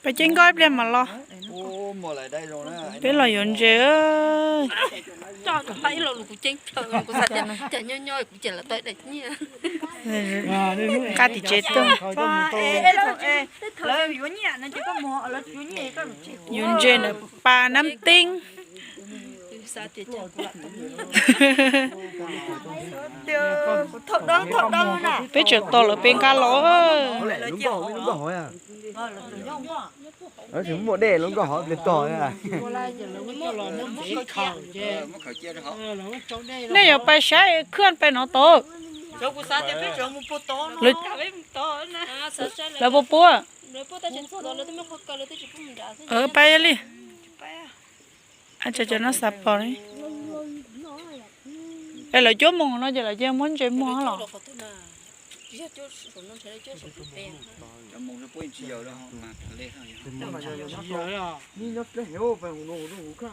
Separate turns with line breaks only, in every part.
ไปจิ้งก้อยเปลี่ยนมาลอ
โอ้หมดอะไรได้rồi đó
เป็นหล่อยนเจ้อ
cho cả mấy lô của chính trời của sạch chả nhoi nhoi cũng chỉ là tới đấy nha
กาติเจตึง
lời yếu nhẹ nó chỉ có mò lời yếu nhẹ có
ยนเจนปลาน้ำติ้ง
sao thì chả
thật đâu nè
ไปเจอตัวหรือเป็นกาโล
lúc đó hỏi à ở chúng bộ đề lúc đó hỏi liền tỏi à mất khởi chia được không
นี่อย่าไปใช้เคลื่อนไปเนาะโต
cho cô sa thì biết rồi một bộ to
หรือ
à sao chả
แล้วปัวปัว
rồi bố ta chỉ số đó là tôi mới khó cả là tôi chỉ không trả
ไปเลยอาจจะจะน่าสับพอเลยเอ้ยเราจ้มองเนาะจะเราจะม้วนใจม้วนหรอ
mùng nó quên chiều đâu mà lên thôi đi nó lấy hiểu về nó khác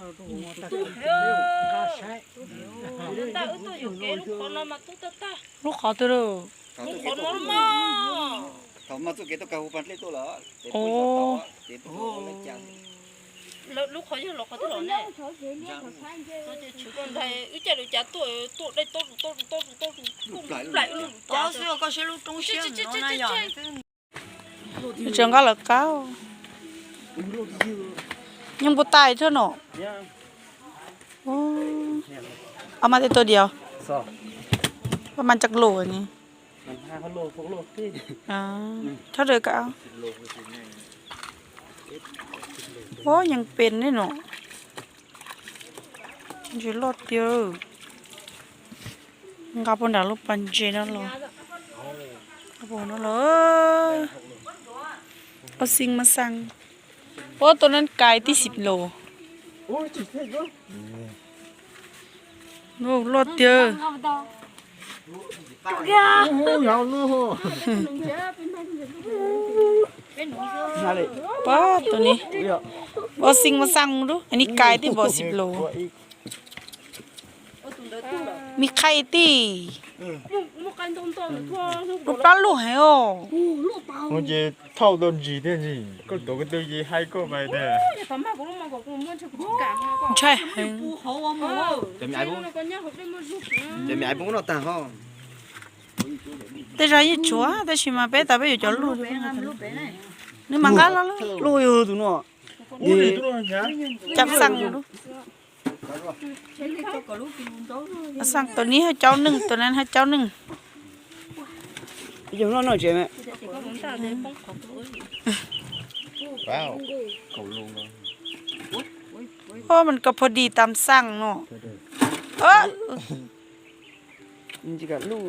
nó
ลูกขอตัวดู
không mà tôi kể tôi cầu phật lấy tôi lỡ để tôi lấy chăng
lúc khó chứ lúc khó thôi nè chú con thầy ít chạy được trả tuổi đây tôi lại
có xe lúc trong xe nó này nhỏ
จังก็เหลือเก้ายังบุตายเท่าหนอโอ้เอามาแต่ตัวเดียวประมาณจักโลอันนี้เท่าเดิมก็เอาโอ้ยังเป็นนี่หนอจะรอดเดียวกับคนด่าลูกปันเจนั่นหรอกับคนนั่นเลยเอาสิ่งมาสั่งโอ้ตัวนั้นไกลที่10 โลโอ้รถเยอะป้าตัวนี้เอาสิ่งมาสั่งดูอันนี้ไกลที่บ่10 โลมีไข่ตีลูกปลาลูกเหรอ
我这套东西的是，个多个东西还过来的。
ใช่
để mẹ bố nó tàng không
แต่ใจยิ่งชัวแต่ชิมาเป๊ะแต่ไปอยู่จอลูกนี่มังกรแล้ว
lôi ơi tụi nó
จับสั่งดูสั่งตัวนี้ให้เจ้าหนึ่งตัวนั้นให้เจ้าหนึ่ง
bây giờ nó nói chuyện mẹ
Wow, cầu luôn rồi.
เพราะมันก็พอดีตามสั่งเนาะ
chỉ cả lu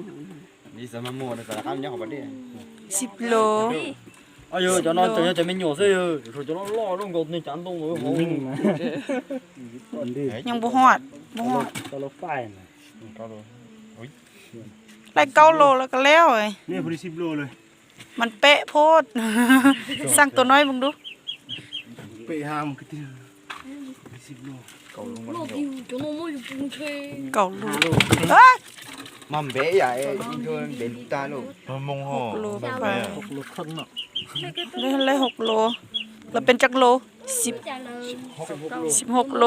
Đi sao mà mua được cả ăn nhau vào đi.
10 โล
Ôi giời, cho nó cho mình nhổ thôi, rồi cho nó lo luôn còn nên chán tông rồi không.
ยังบ่ฮอด
Tao nó phải này. Cao rồi.
ไล่9 โลแล้วก็แล้วไอ้
นี่พอดี10 โลเลย
มันเป๊ะโพด สั่งตัวน้อยมึงดู
เปะหามคือที่10 โลเก่าลงมา
cho nó mới bung thuê
9 โลเอ้ย
mầm bé vậy thôi bé ta luôn
มันมงห่อ
6 โลไป
6 โลครึ่งอ่ะ
ได้6 โลแล้วเป็นจักโล10 16 โล